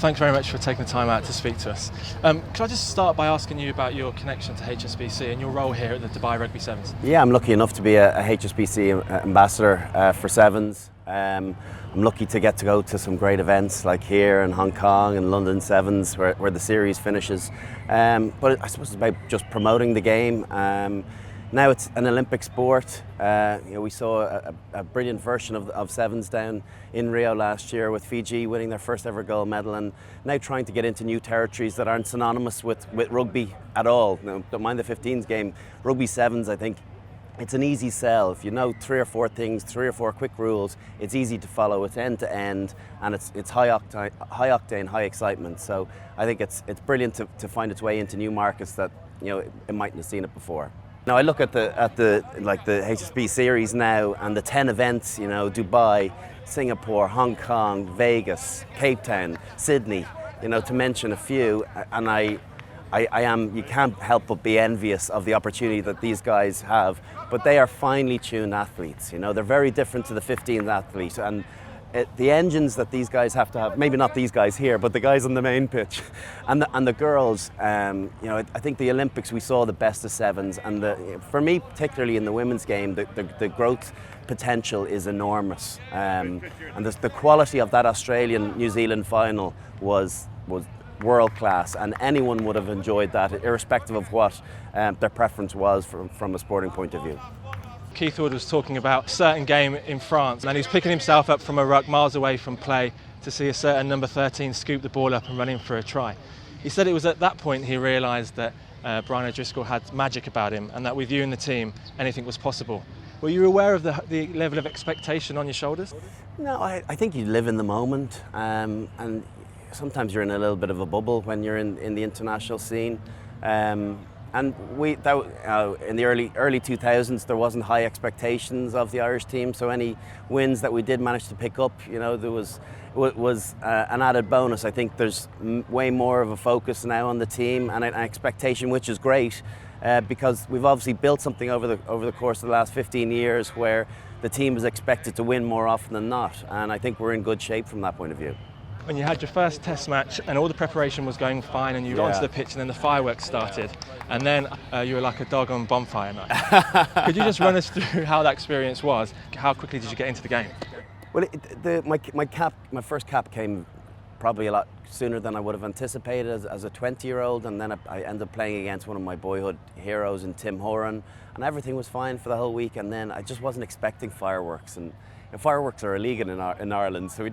Thanks very much for taking the time out to speak to us. Could I just start by asking you about your connection to HSBC and your role here at the Dubai Rugby Sevens? Yeah, I'm lucky enough to be a HSBC ambassador for Sevens. I'm lucky to get to go to some great events like here in Hong Kong and London Sevens where the series finishes. But I suppose it's about just promoting the game. Now it's an Olympic sport. We saw a brilliant version of Sevens down in Rio last year with Fiji winning their first ever gold medal, and now trying to get into new territories that aren't synonymous with rugby at all. Now, don't mind the 15s game. Rugby Sevens, I think, it's an easy sell. If you know 3 or 4 things, 3 or 4 quick rules, it's easy to follow. It's end to end, and it's high octane, high excitement. So I think it's brilliant to find its way into new markets that it mightn't have seen it before. Now I look at the HSB series now, and the 10 events, Dubai, Singapore, Hong Kong, Vegas, Cape Town, Sydney, to mention a few, and you can't help but be envious of the opportunity that these guys have. But they are finely tuned athletes. They're very different to the 15th athlete, and the engines that these guys have to have, maybe not these guys here, but the guys on the main pitch, and the girls. I think the Olympics we saw the best of Sevens, and for me, particularly in the women's game, the growth potential is enormous, and the quality of that Australian-New Zealand final was world class, and anyone would have enjoyed that, irrespective of what their preference was from a sporting point of view. Keith Wood was talking about a certain game in France, and he was picking himself up from a ruck miles away from play to see a certain number 13 scoop the ball up and run in for a try. He said it was at that point he realised that Brian O'Driscoll had magic about him, and that with you in the team, anything was possible. Were you aware of the level of expectation on your shoulders? No, I think you live in the moment, and sometimes you're in a little bit of a bubble when you're in the international scene. And in the early 2000s, there wasn't high expectations of the Irish team. So any wins that we did manage to pick up, there was an added bonus. I think there's way more of a focus now on the team and an expectation, which is great, because we've obviously built something over the course of the last 15 years where the team is expected to win more often than not. And I think we're in good shape from that point of view. When you had your first test match and all the preparation was going fine, and you got onto the pitch and then the fireworks started, and then you were like a dog on bonfire night. Could you just run us through how that experience was? How quickly did you get into the game? Well, my first cap came probably a lot sooner than I would have anticipated as a 20-year-old, and then I ended up playing against one of my boyhood heroes in Tim Horan, and everything was fine for the whole week, and then I just wasn't expecting fireworks. And fireworks are illegal in Ireland, so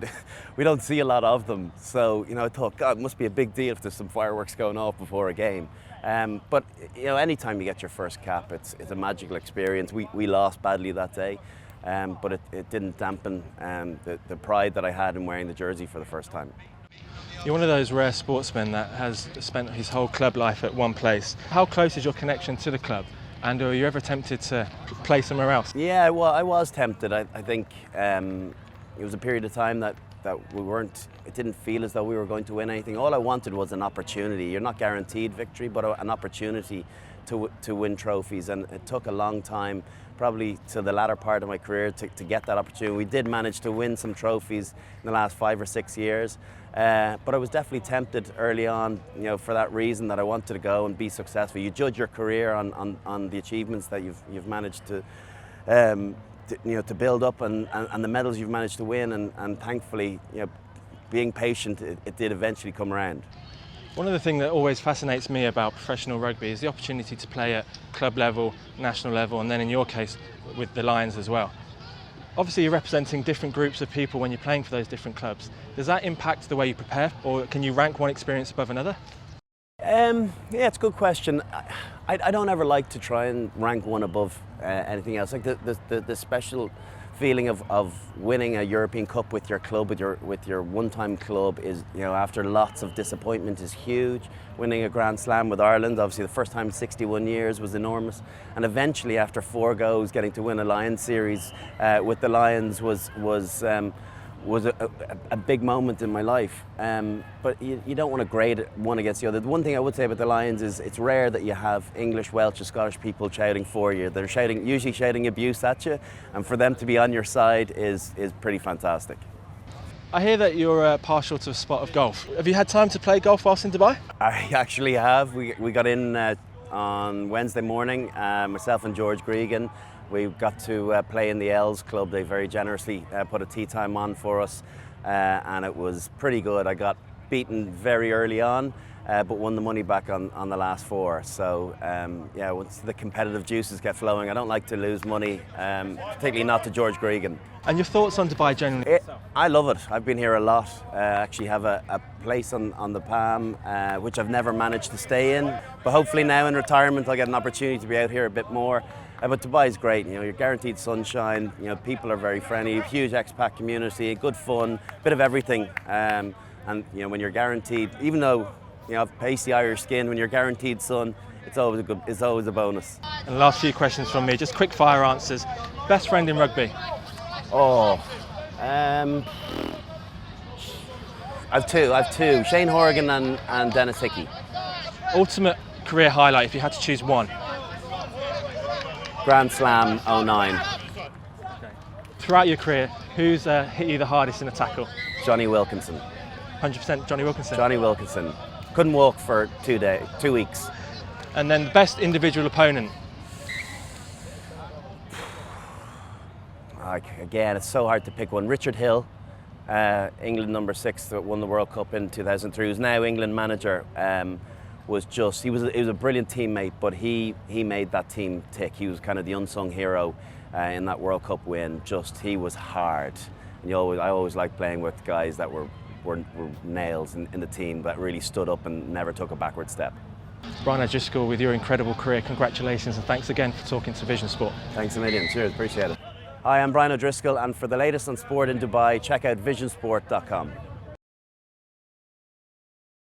we don't see a lot of them. So I thought, God, it must be a big deal if there's some fireworks going off before a game. But anytime you get your first cap, it's a magical experience. We lost badly that day, but it didn't dampen the pride that I had in wearing the jersey for the first time. You're one of those rare sportsmen that has spent his whole club life at one place. How close is your connection to the club? And were you ever tempted to play somewhere else? Yeah, well, I was tempted. I think it was a period of time that it didn't feel as though we were going to win anything. All I wanted was an opportunity. You're not guaranteed victory, but an opportunity to win trophies. And it took a long time, probably to the latter part of my career, to get that opportunity. We did manage to win some trophies in the last 5 or 6 years. But I was definitely tempted early on, for that reason, that I wanted to go and be successful. You judge your career on the achievements that you've managed to build up and the medals you've managed to win, and thankfully, being patient, it did eventually come around. One of the things that always fascinates me about professional rugby is the opportunity to play at club level, national level, and then in your case with the Lions as well. Obviously you're representing different groups of people when you're playing for those different clubs. Does that impact the way you prepare, or can you rank one experience above another? Yeah, it's a good question. I don't ever like to try and rank one above anything else. Like the special feeling of winning a European Cup with your club, with your one-time club, is, after lots of disappointment, is huge. Winning a Grand Slam with Ireland, obviously the first time in 61 years, was enormous. And eventually, after 4 goes, getting to win a Lions series with the Lions was a big moment in my life. But you don't want to grade one against the other. The one thing I would say about the Lions is it's rare that you have English, Welsh or Scottish people shouting for you. They're usually shouting abuse at you, and for them to be on your side is pretty fantastic. I hear that you're partial to a spot of golf. Have you had time to play golf whilst in Dubai? I actually have. We got in on Wednesday morning, myself and George Gregan. We got to play in the Els Club. They very generously put a tee time on for us, and it was pretty good. I got beaten very early on, but won the money back on the last 4. So yeah, once the competitive juices get flowing, I don't like to lose money, particularly not to George Gregan. And your thoughts on Dubai generally? I love it. I've been here a lot. I actually have a place on the Palm, which I've never managed to stay in. But hopefully now in retirement, I'll get an opportunity to be out here a bit more. But Dubai is great. You know, you're guaranteed sunshine. You know, people are very friendly. Huge expat community, good fun, bit of everything. And you know, when you're guaranteed, even though you know I've pasty Irish skin, when you're guaranteed sun, it's always a bonus. And the last few questions from me, just quick fire answers. Best friend in rugby? Oh, I've two. Shane Horgan and Dennis Hickey. Ultimate career highlight, if you had to choose one? Grand Slam 09. Throughout your career, who's hit you the hardest in a tackle? Johnny Wilkinson. 100% Johnny Wilkinson? Johnny Wilkinson. Couldn't walk for 2 weeks. And then the best individual opponent? Again, it's so hard to pick one. Richard Hill, England number 6 that won the World Cup in 2003, who's now England manager, he was a brilliant teammate, but he made that team tick. He was kind of the unsung hero in that World Cup win. He was hard. And I always liked playing with guys that were nails in the team, that really stood up and never took a backward step. Brian O'Driscoll, with your incredible career, congratulations and thanks again for talking to Vision Sport. Thanks a million. Cheers, appreciate it. Hi, I'm Brian O'Driscoll, and for the latest on sport in Dubai, check out visionsport.com.